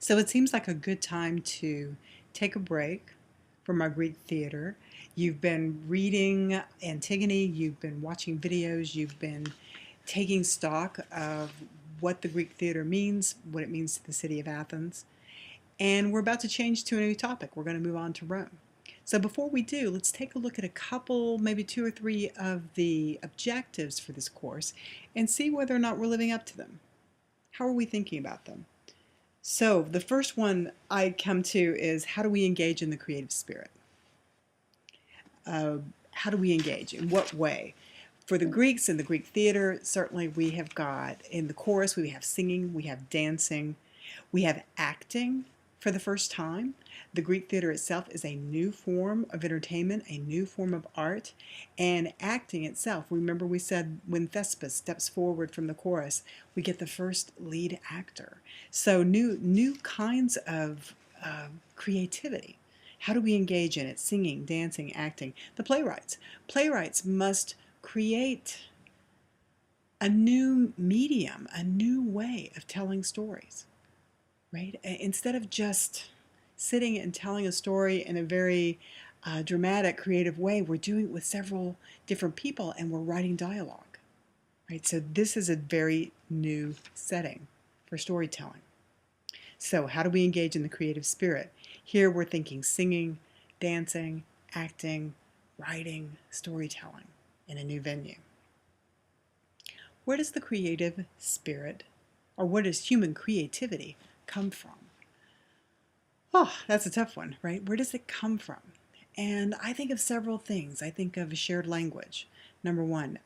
So it seems like a good time to take a break from our Greek theater. You've been reading Antigone, you've been watching videos, you've been taking stock of what the Greek theater means, what it means to the city of Athens. And we're about to change to a new topic. We're going to move on to Rome. So before we do, let's take a look at a couple, maybe two or three of the objectives for this course and see whether or not we're living up to them. How are we thinking about them? So the first one I come to is how do we engage in the creative spirit? How do we engage? In what way? For the Greeks in the Greek theater, certainly we have got in the chorus, we have singing, we have dancing, we have acting for the first time. The Greek theater itself is a new form of entertainment, a new form of art, and acting itself. Remember we said when Thespis steps forward from the chorus, we get the first lead actor. So new kinds of creativity. How do we engage in it? Singing, dancing, acting. The playwrights. Playwrights must create a new medium, a new way of telling stories, right? Instead of just sitting and telling a story in a very dramatic, creative way, we're doing it with several different people and we're writing dialogue, right? So this is a very new setting for storytelling. So how do we engage in the creative spirit? Here we're thinking singing, dancing, acting, writing, storytelling in a new venue. Where does the creative spirit, or where does human creativity come from? Oh, that's a tough one, right? Where does it come from? And I think of several things. I think of a shared language, number one.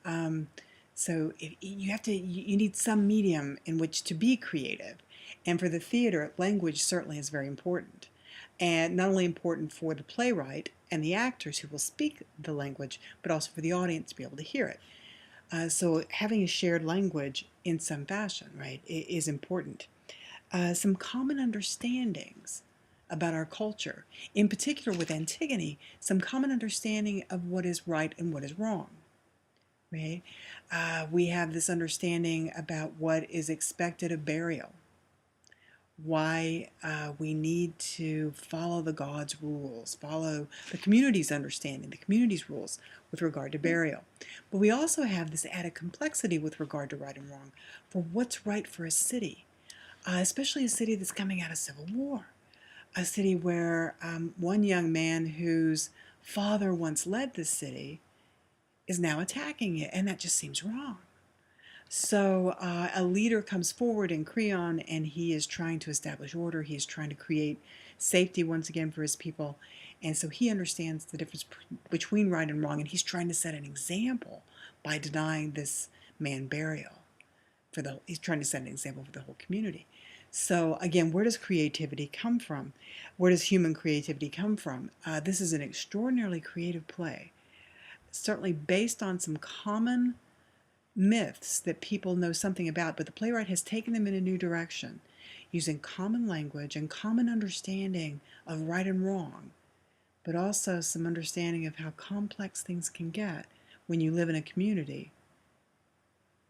So if you need some medium in which to be creative. And for the theater, language certainly is very important. And not only important for the playwright and the actors who will speak the language, but also for the audience to be able to hear it. So having a shared language in some fashion, right, is important. Some common understandings about our culture, in particular with Antigone, some common understanding of what is right and what is wrong. Right? We have this understanding about what is expected of burial, why we need to follow the God's rules, follow the community's understanding, the community's rules with regard to burial. But we also have this added complexity with regard to right and wrong for what's right for a city, especially a city that's coming out of civil war, a city where one young man whose father once led the city is now attacking it, and that just seems wrong. So a leader comes forward in Creon and he is trying to establish order. He is trying to create safety once again for his people. And so he understands the difference between right and wrong, and he's trying to set an example by denying this man burial. He's trying to set an example for the whole community. So again, where does creativity come from? Where does human creativity come from? This is an extraordinarily creative play, certainly based on some common myths that people know something about, but the playwright has taken them in a new direction, using common language and common understanding of right and wrong, but also some understanding of how complex things can get when you live in a community.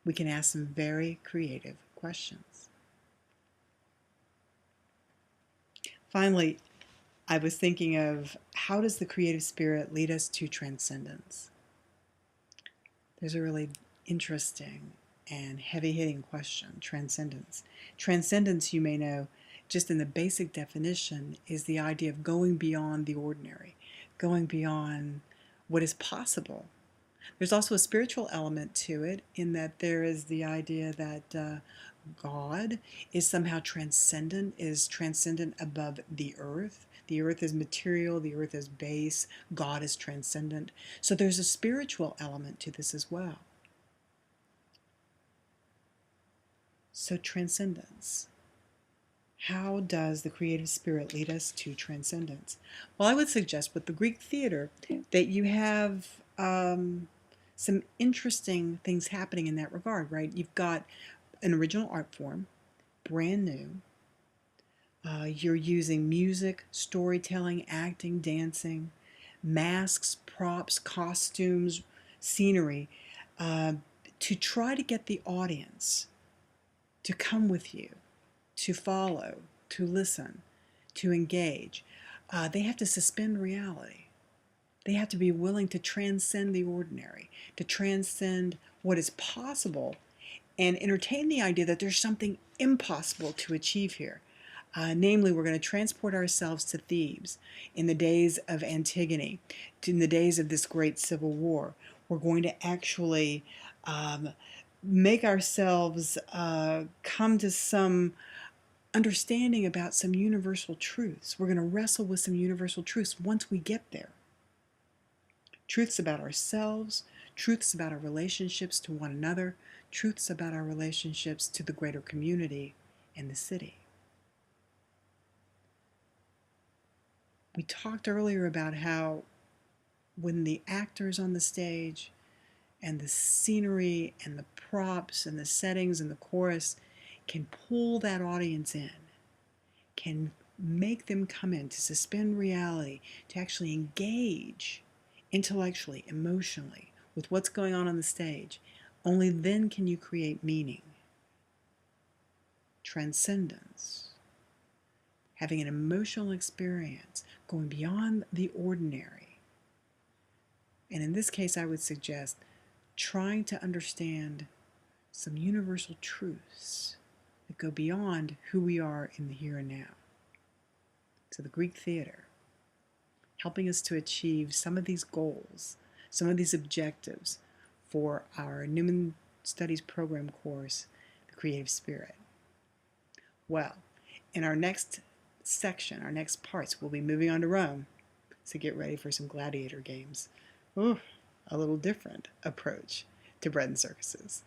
We can ask some very creative questions. Finally, I was thinking of how does the creative spirit lead us to transcendence? There's a really interesting and heavy-hitting question, transcendence. Transcendence, you may know, just in the basic definition, is the idea of going beyond the ordinary, going beyond what is possible. There's also a spiritual element to it in that there is the idea that God is somehow transcendent, is transcendent above the earth. The earth is material, the earth is base, God is transcendent. So there's a spiritual element to this as well. So transcendence. How does the creative spirit lead us to transcendence? Well, I would suggest with the Greek theater that you have some interesting things happening in that regard, right? You've got an original art form, brand new. You're using music, storytelling, acting, dancing, masks, props, costumes, scenery to try to get the audience to come with you, to follow, to listen, to engage. They have to suspend reality. They have to be willing to transcend the ordinary, to transcend what is possible, and entertain the idea that there's something impossible to achieve here. Namely, we're going to transport ourselves to Thebes in the days of Antigone, in the days of this great civil war. We're going to actually make ourselves come to some understanding about some universal truths. We're going to wrestle with some universal truths once we get there. Truths about ourselves, truths about our relationships to one another, truths about our relationships to the greater community and the city. We talked earlier about how when the actors on the stage and the scenery and the props and the settings and the chorus can pull that audience in, can make them come in, to suspend reality, to actually engage intellectually, emotionally with what's going on the stage, only then can you create meaning, transcendence, having an emotional experience, going beyond the ordinary. And in this case, I would suggest trying to understand some universal truths that go beyond who we are in the here and now. So the Greek theater, helping us to achieve some of these goals, some of these objectives for our Newman Studies program course, The Creative Spirit. Well, in our next section, our next parts, we'll be moving on to Rome. So get ready for some gladiator games. Ooh, a little different approach to bread and circuses.